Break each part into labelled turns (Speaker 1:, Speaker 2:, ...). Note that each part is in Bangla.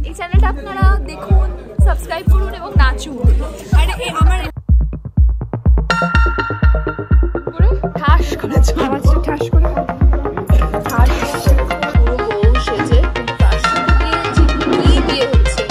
Speaker 1: এই চ্যানেলটা আপনারা দেখুন, সাবস্ক্রাইব করুন এবং নাচুন। আরে আমার ঠাস করে আওয়াজটা ঠাস করে পুরো বউ সেজে তার সাথে বিয়ে হচ্ছে।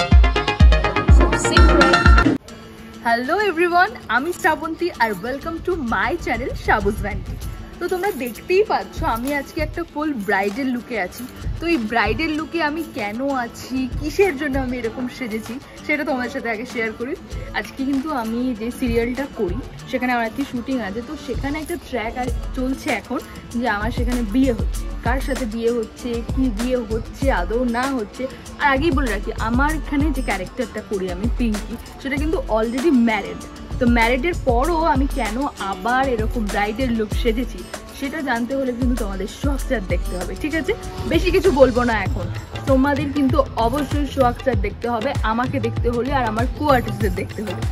Speaker 1: হ্যালো এভরিওয়ান, আমি শ্রাবন্তী আর welcome to my channel Sabuj vanity. তো তোমরা দেখতেই পাচ্ছ আমি আজকে একটা ফুল ব্রাইডাল লুকে আছি। তো এই ব্রাইডাল লুকে আমি কেন আছি, কিসের জন্য আমি এরকম সেজেছি সেটা তোমাদের সাথে আগে শেয়ার করি। আজকে কিন্তু আমি যে সিরিয়ালটা করি সেখানে আমার একটি শুটিং আছে, তো সেখানে একটা ট্র্যাক আর চলছে এখন যে আমার সেখানে বিয়ে হচ্ছে। কার সাথে বিয়ে হচ্ছে, কি বিয়ে হচ্ছে, আদৌ না হচ্ছে। আর আগেই বলে রাখি, আমার এখানে যে ক্যারেক্টারটা করি আমি পিঙ্কি, সেটা কিন্তু অলরেডি ম্যারিড। তো ম্যারিডের পরও আমি কেন আবার এরকম ব্রাইডের লুক সেজেছি সেটা জানতে হলে কিন্তু তোমাদের স্ট্রাকচার দেখতে হবে, ঠিক আছে? বেশি কিছু বলবো না এখন, তোমাদের কিন্তু অবশ্যই স্ট্রাকচার দেখতে হবে, আমাকে দেখতে হলে আর আমার কো আর্টিস্টদের দেখতে হবে।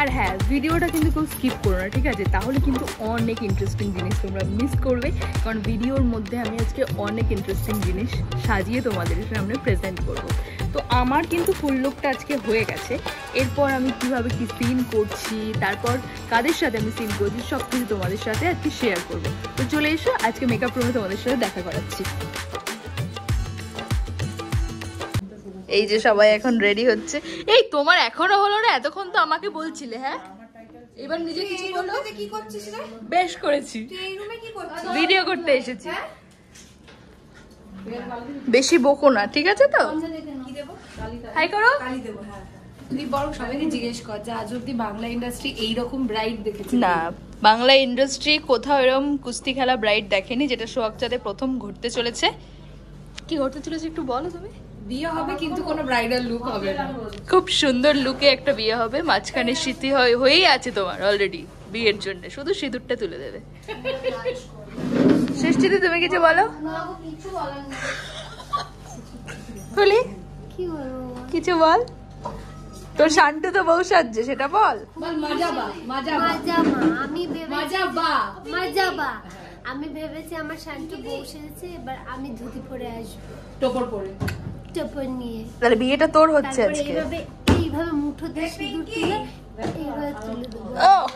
Speaker 1: আর হ্যাঁ, ভিডিওটা কিন্তু কেউ স্কিপ করো না, ঠিক আছে? তাহলে কিন্তু অনেক ইন্টারেস্টিং জিনিস তোমরা মিস করবে, কারণ ভিডিওর মধ্যে আমি আজকে অনেক ইন্টারেস্টিং জিনিস সাজিয়ে তোমাদের সামনে প্রেজেন্ট করবো। তো আমার কিন্তু ফুল লুকটা আজকে হয়ে গেছে। এরপর আমি কীভাবে কী সিন করছি, তারপর কাদের সাথে আমি সিন করছি, সব কিছু তোমাদের সাথে আজকে শেয়ার করবো। তো চলে এসো, আজকে মেকআপ রুমে তোমাদের সাথে দেখা করাচ্ছি। এই যে সবাই এখন রেডি হচ্ছে। এই তোমার এখনো হলো না? এতক্ষণ তো আমাকে বলছিলে। হ্যাঁ, এবার নিজে কিছু বলো। কি করছিস রে? বেশ করেছি, এই রুমে কি করছিস? ভিডিও করতে এসেছি। বেশি বকো না, ঠিক আছে? তো কি দেব? হাই করো। কালি দেব। হ্যাঁ, তুই বড় সবাইকে জিজ্ঞেস কর যে আজ অব্দি বাংলা ইন্ডাস্ট্রি এইরকম ব্রাইড দেখেছে না। বাংলা ইন্ডাস্ট্রি কোথাও এরকম কুস্তি খেলা ব্রাইড দেখেনি, যেটা সোহাগচাঁদে প্রথম ঘটতে চলেছে। কি ঘটতে চলেছে একটু বলো তুমি? বিয়ে হবে, কিন্তু কোনো ব্রাইডাল লুক হবে না। খুব সুন্দর লুকে একটা বিয়ে হবে, মাঝখানে স্মৃতি হয়েই আছে তোমার অলরেডি বিয়ের জন্য, শুধু সিঁদুরটা তুলে দেবে। সৃষ্টিতে তুমি কিছু বলো। বলি কিছু বল, তোর শান্টু তো বউ সাজছে, সেটা বল।
Speaker 2: আমি ভেবেছি আমার শান্টু বউ সেজেছে, এবার আমি ধুতি পরে আসবো, টোপর নিয়ে।
Speaker 1: তাহলে বিয়েটা তোর হচ্ছে আজকে।
Speaker 2: এইভাবে মুঠো দিয়ে সিঁদুর তুলে এইভাবে তুলে দেবো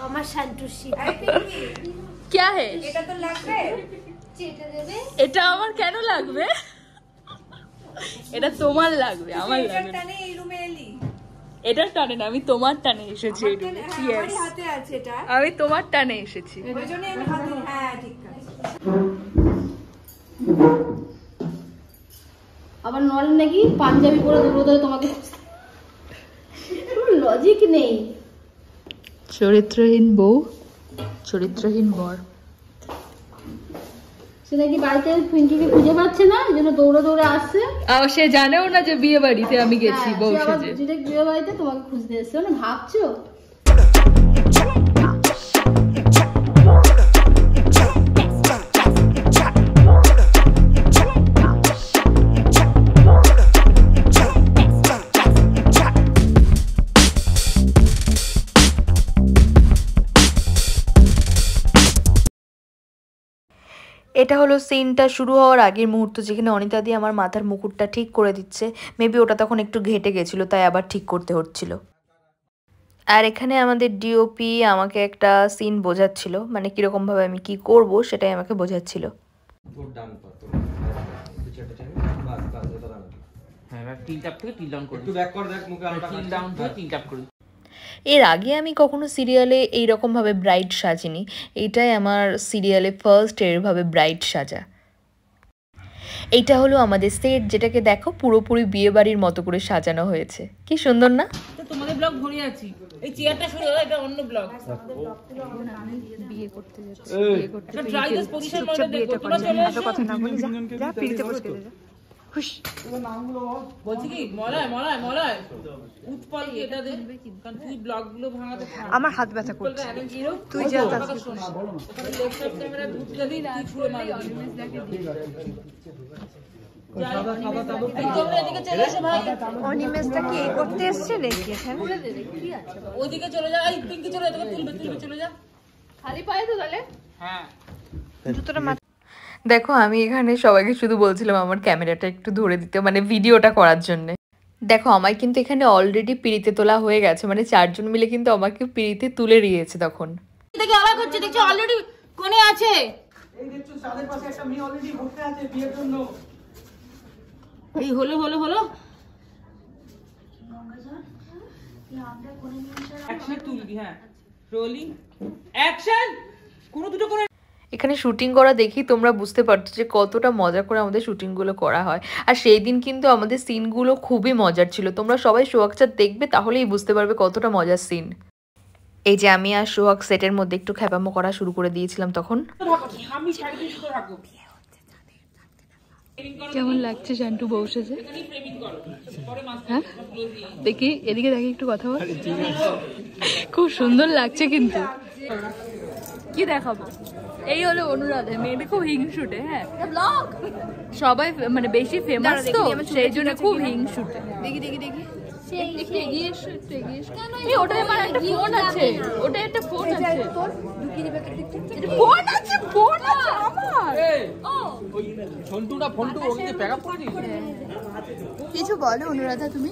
Speaker 2: আমার শান্টুর সিঁদুর।
Speaker 1: क्या है?
Speaker 2: এটা তো লাগবে, এটা দেবে।
Speaker 1: এটা আমার কেন লাগবে? এটা তোমার লাগবে, আমার লাগবে না।
Speaker 2: এই রুমে এলি,
Speaker 1: এটা টানে না, আমি তোমার টানে এসেছি এই রুমে।
Speaker 2: আমার হাতে আছে এটা,
Speaker 1: আমি তোমার টানে এসেছি।
Speaker 2: ওইজন্য আমি হাতে। হ্যাঁ, ঠিক আছে। আবার নল নাকি পাঞ্জাবি পরে দৌড়ে তোমাকে, লজিক নেই।
Speaker 1: চরিত্রহীন বউ, চরিত্রহীন বর।
Speaker 2: সে নাকি বাড়িতে পিঙ্কিকে খুঁজে পাচ্ছে না, এই জন্য দৌড়ে দৌড়ে আসছে।
Speaker 1: আর সে জানেও না যে বিয়ে বাড়িতে আমি গেছি বউ সেজে।
Speaker 2: বিয়ে বাড়িতে তোমাকে খুঁজতে এসছে, না ভাবছো?
Speaker 3: এটা হলো সিনটা শুরু হওয়ার আগের মুহূর্ত, যেখানে অনিতা দি আমার মাথার মুকুটটা ঠিক করে দিচ্ছে। মেবি ওটা তখন একটু ঘেটে গেছিলো, তাই আবার ঠিক করতে হচ্ছিল। আর এখানে আমাদের ডিওপি আমাকে একটা সিন বোঝাচ্ছিল, মানে কীরকমভাবে আমি কি করব সেটাই আমাকে বোঝাচ্ছিল। এর আগে আমি কখনো সিরিয়ালে এইরকমভাবে ব্রাইড সাজিনি, এইটাই আমার সিরিয়ালে ফার্স্ট এরভাবে ব্রাইড সাজা। এইটা হলো আমাদের সেট, যেটাকে দেখো পুরোপুরি বিয়ে বাড়ির মতো করে সাজানো হয়েছে। কি সুন্দর না?
Speaker 4: তোমাদের ব্লগ ধরে আছি, এই চেয়ারটা শুরু হলো, এটা অন্য ব্লগ।
Speaker 1: বিয়ে করতে যাচ্ছি, বিয়ে করতে
Speaker 4: একটা ট্রাই দিস পজিশন মধ্যে দেখো, তোমরা চলে এসো।
Speaker 1: কথা না বলি, যা পিড়িতে বসে যা।
Speaker 4: বলছি কি মলায় উৎপল কি এটা দে, কারণ তুই ব্লগ গুলো ভাঙাতে
Speaker 1: আমার হাত ব্যথা করছে, তুই যা তাড়াতাড়ি
Speaker 4: শোন। ওখানে ল্যাপটপ ক্যামেরা ঢুকতে দিই, তুই ছুঁড়ে মারবি। এদিকে চলে এসো ভাই।
Speaker 1: অনিমেষটা কি করতে এসছে নাকি এখানে?
Speaker 4: ওইদিকে চলে যা, এই পিঙ্কি চলে যা, তোকে তুলবে চলে যা।
Speaker 1: খালি পায়ে তো তাহলে?
Speaker 4: হ্যাঁ,
Speaker 1: জুতোটা
Speaker 3: দেখো আমি এখানে সবাইকে শুধু বলছিলাম আমার ক্যামেরাটা একটু ধরে দিতে, মানে ভিডিওটা করার জন্যে। দেখো আমায় কিন্তু এখানে অলরেডি পিড়িতে তোলা হয়ে গেছে, মানে 4 জন মিলে কিন্তু আমাকে পিড়িতে তুলে দিয়েছে তখন।
Speaker 4: দেখি অবাক হচ্ছে, দেখছো অলরেডি কোণে আছে।
Speaker 5: এই দেখছো তাদের পাশে একটা মেয়ে অলরেডি বসে আছে বিয়ের জন্য।
Speaker 4: এই হলো হলো হলো অ্যাকশন তুলবি। হ্যাঁ রোলিং অ্যাকশন। কোনো দুটো করে
Speaker 3: এখানে শুটিং করা দেখি তোমরা বুঝতে পারছো যে কতটা মজা করে আমাদের শুটিংগুলো করা হয়। আর সেই দিন কিন্তু আমাদের সিনগুলো খুবই মজার ছিল। তোমরা সবাই সোহাগ চাঁদ দেখবে তাহলেই বুঝতে পারবে কতটা মজার সিন। এই যে আমি আর সোহাগ সেটের মধ্যে একটু খ্যাপামো করা শুরু করে দিয়েছিলাম তখন।
Speaker 4: আমি সাইড দিয়ে শুতে থাকবো।
Speaker 1: কেমন লাগছে শান্টু বউ সেজে? হ্যাঁ দেখি, এদিকে দেখি একটু কথা বল। খুব সুন্দর লাগছে কিন্তু। কি দেখাবো? এই হলো অনুরাধা, মেয়েটা খুব হিংসুটে। হ্যাঁ সবাই মানে বেশি ফেমাস তো সেই জন্য খুব হিংসুটে। দেখি দেখি দেখি একটু এগিয়ে এসো, একটু এগিয়ে এসো। ওটা আমার একটা ফোন আছে, ওটা একটা ফোন আছে, ফোন আছে, ফোন আছে আমার।
Speaker 5: ফন্টুটা ফন্টু ওকে ব্যাকআপ করে দিই।
Speaker 1: কিছু বলো অনুরাধা, তুমি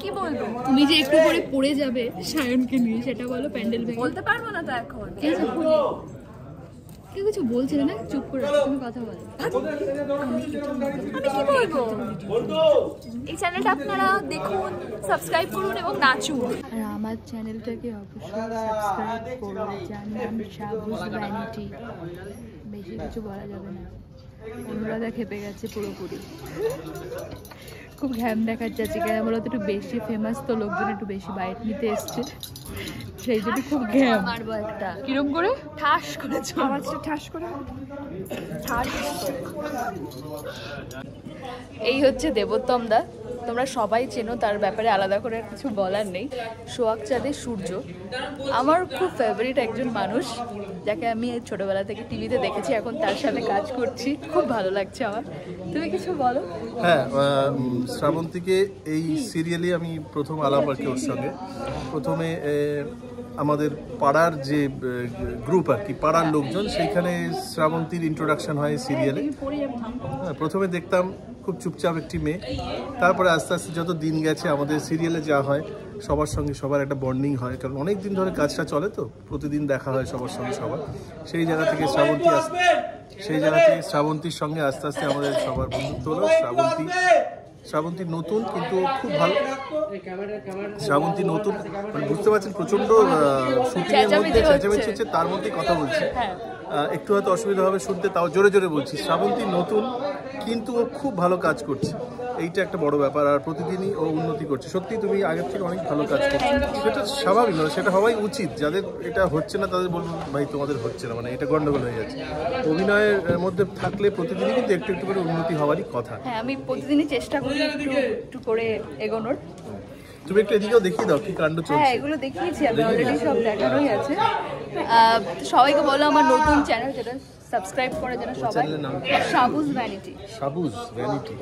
Speaker 1: কি বলবো? তুমি যে একটু পরে পড়ে যাবে সায়নকে নিয়ে, সেটা বলো। প্যান্ডেল ভেঙে বলতে পারবো না তো এখন। কেউ কিছু বলছিল না, চুপ করে তুমি কথা বলো। আমি কি বলবো? এই চ্যানেলটা আপনারা দেখুন, সাবস্ক্রাইব করুন এবং নাচুন। আর আমার চ্যানেলটাকে অবশ্যই সাবস্ক্রাইব করুন, যার নাম শাবুজ ভ্যানিটি। বেশি কিছু বলা যাবে না। অনুরাধা খেপে গেছে পুরোপুরি, খুব ঘ্যাম দেখাচ্ছে আজকে। কেন বলতো, একটু বেশি ফেমাস তো, লোকজন একটু বেশি বাইট নিতে এসছে, সেই জন্য খুব ঘ্যাম। মারবো একটা কিরম করে ঠাস করেছো, আওয়াজটা ঠাস করে। এই হচ্ছে দেবোত্তম দা, তোমরা সবাই চেনো, তার ব্যাপারে আলাদা করে আর কিছু বলার নেই। সোহাগ চাঁদের সূর্য আমার খুব ফেভারিট একজন মানুষ, যাকে আমি ছোটবেলা থেকে টিভিতে দেখেছি, এখন তার সাথে কাজ করছি, খুব ভালো লাগছে আমার। তুমি কিছু বলো।
Speaker 6: হ্যাঁ, শ্রাবন্তীকে এই সিরিয়ালে আমি প্রথম আলাপ আর কি ওর সঙ্গে। প্রথমে আমাদের পাড়ার যে গ্রুপ আর কি, পাড়ার লোকজন, সেইখানে শ্রাবন্তীর ইন্ট্রোডাকশন হয় সিরিয়ালে। হ্যাঁ, প্রথমে দেখতাম খুব চুপচাপ একটি মেয়ে, তারপরে আস্তে আস্তে যত দিন গেছে আমাদের সিরিয়ালে যা হয়, সবার সঙ্গে সবার একটা বন্ডিং হয়, কারণ অনেক দিন ধরে কাজটা চলে তো, প্রতিদিন দেখা হয় সবার সঙ্গে সবার। সেই জায়গা থেকে শ্রাবন্তীর সঙ্গে আস্তে আস্তে আমাদের সবার বন্ধুত্ব হলো। শ্রাবন্তী নতুন, কিন্তু খুব ভালো। শ্রাবন্তী নতুন, মানে বুঝতে পারছেন প্রচন্ড শুটিং এর মধ্যে চেঁচামেচি হচ্ছে, তার মধ্যেই কথা বলছি, একটু হয়তো অসুবিধা হবে শুনতে, তাও জোরে জোরে বলছি। শ্রাবন্তী নতুন, কিন্তু ও খুব ভালো কাজ করছে, এইটা একটা বড় ব্যাপার। আর প্রতিদিনই ও উন্নতি করছে। সত্যি তুমি আগের থেকে অনেক ভালো কাজ করছো, সেটা স্বাভাবিক নয়, সেটা হওয়াই উচিত। যাদের এটা হচ্ছে না তাদের বলবো ভাই তোমাদের হচ্ছে না, মানে এটা গন্ডগোল হয়ে যাচ্ছে। অভিনয়ের মধ্যে থাকলে প্রতিদিনই কিন্তু একটু একটু করে উন্নতি হওয়ারই কথা।
Speaker 1: হ্যাঁ, আমি প্রতিদিনই চেষ্টা করি একটু করে এগোনোর।
Speaker 6: তুমি একটু এদিকেও দেখিয়ে দাও কি কাণ্ড চলছে।
Speaker 1: হ্যাঁ, এগুলো দেখিয়েছি আমি অলরেডি, সব দেখানোই আছে। সবাইকে বলো আমার নতুন চ্যানেল, যেটা সাবস্ক্রাইব করে যেন সবাই, শাবুজ ভ্যানিটি। শাবুজ ভ্যানিটি,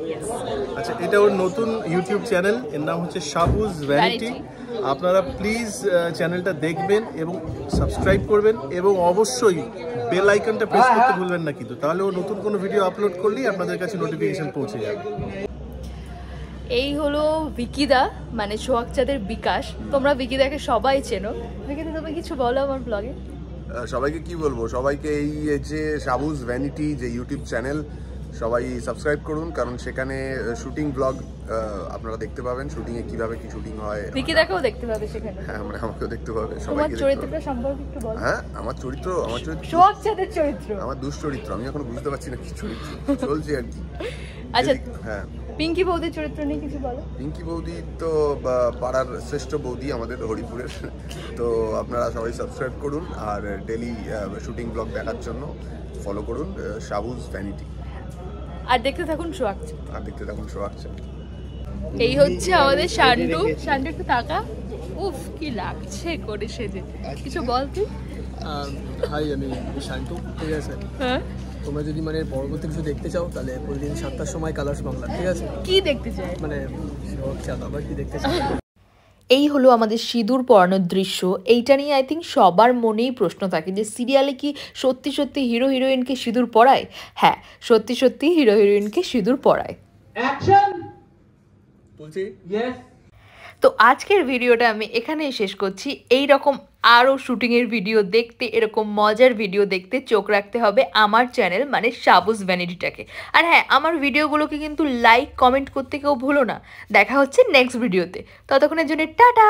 Speaker 6: আচ্ছা, এটা ওর নতুন ইউটিউব চ্যানেল, এর নাম হচ্ছে শাবুজ ভ্যানিটি। আপনারা প্লিজ চ্যানেলটা দেখবেন এবং সাবস্ক্রাইব করবেন, এবং অবশ্যই বেল আইকনটা প্রেস করতে ভুলবেন না কিন্তু, তাহলে ও নতুন কোনো ভিডিও আপলোড করলেই আপনাদের কাছে নোটিফিকেশন পৌঁছে যাবে।
Speaker 1: এই হলো বিকিদা, মানে সোহাগ চাঁদের বিকাশ। তোমরা বিকিদাকে সবাই চেনো। বিকিদা, তুমি কিছু বলো আমার ব্লগে।
Speaker 7: সবাইকে কি বলবো, সবাইকে এই যে শাবুজ ভ্যানিটি যে ইউটিউব চ্যানেল, সবাই সাবস্ক্রাইব করুন, কারণ সেখানে শুটিং ব্লগ আপনারা দেখতে পাবেন, শুটিংয়ে কিভাবে কি শুটিং হয়।
Speaker 1: বিকিদাকেও দেখতে পাবে সেখানে।
Speaker 7: হ্যাঁ, মানে আমাকেও দেখতে পাবে,
Speaker 1: তোমার
Speaker 7: সবাইকে।
Speaker 1: চরিত্রটা সম্পর্কে একটু বলো।
Speaker 7: হ্যাঁ, আমার চরিত্র
Speaker 1: সোহাগ চাঁদের চরিত্র,
Speaker 7: আমার দুশ্চরিত্র, আমি এখনো বুঝতে পারছি না কি চরিত্র চলছে আর কি।
Speaker 1: আচ্ছা,
Speaker 7: হ্যাঁ,
Speaker 1: পিঙ্কি বৌদির চরিত্র নিয়ে কিছু বলো।
Speaker 7: পিঙ্কি বৌদি তো পাড়ার শ্রেষ্ঠ বৌদি আমাদের হরিপুরের, তো আপনারা সবাই সাবস্ক্রাইব করুন, আর ডেলি শুটিং ব্লগ দেখার জন্য ফলো করুন শাবুজ ভ্যানিটি,
Speaker 1: আর দেখতে থাকুন সোহাগ চাঁদ। এই হচ্ছে আমাদের শান্টু। শান্টু একটু তাকা, উফ কি লাগছে করে সেজে। কিছু বল তুই।
Speaker 5: হাই, আমি শান্টু, ঠিক আছে?
Speaker 1: হ্যাঁ,
Speaker 5: তোমরা যদি মানে পরবর্তী কিছু দেখতে চাও তাহলে প্রতিদিন 7টার সময় কালার্স বাংলা, ঠিক আছে?
Speaker 1: কি দেখতে চাই
Speaker 5: মানে আবার কি দেখতে চাই।
Speaker 3: এই হলো আমাদের সিঁদুর পরানোর দৃশ্য। এইটা নিয়ে আই থিঙ্ক সবার মনেই প্রশ্ন থাকে যে সিরিয়ালে কি সত্যি সত্যি হিরো হিরোইনকে সিঁদুর পরায়? হ্যাঁ, সত্যি সত্যি হিরো হিরোইনকে সিঁদুর পরায়।
Speaker 5: অ্যাকশন।
Speaker 6: তুলছি।
Speaker 3: তো আজকের ভিডিওটা আমি এখানেই শেষ করছি। এই রকম আরও শুটিংয়ের ভিডিও দেখতে, এরকম মজার ভিডিও দেখতে চোখ রাখতে হবে আমার চ্যানেল মানে সাবুজ ভ্যানিটিটাকে। আর হ্যাঁ, আমার ভিডিওগুলোকে কিন্তু লাইক কমেন্ট করতে কেউ ভুলো না। দেখা হচ্ছে নেক্সট ভিডিওতে, ততক্ষণের জন্য টাটা।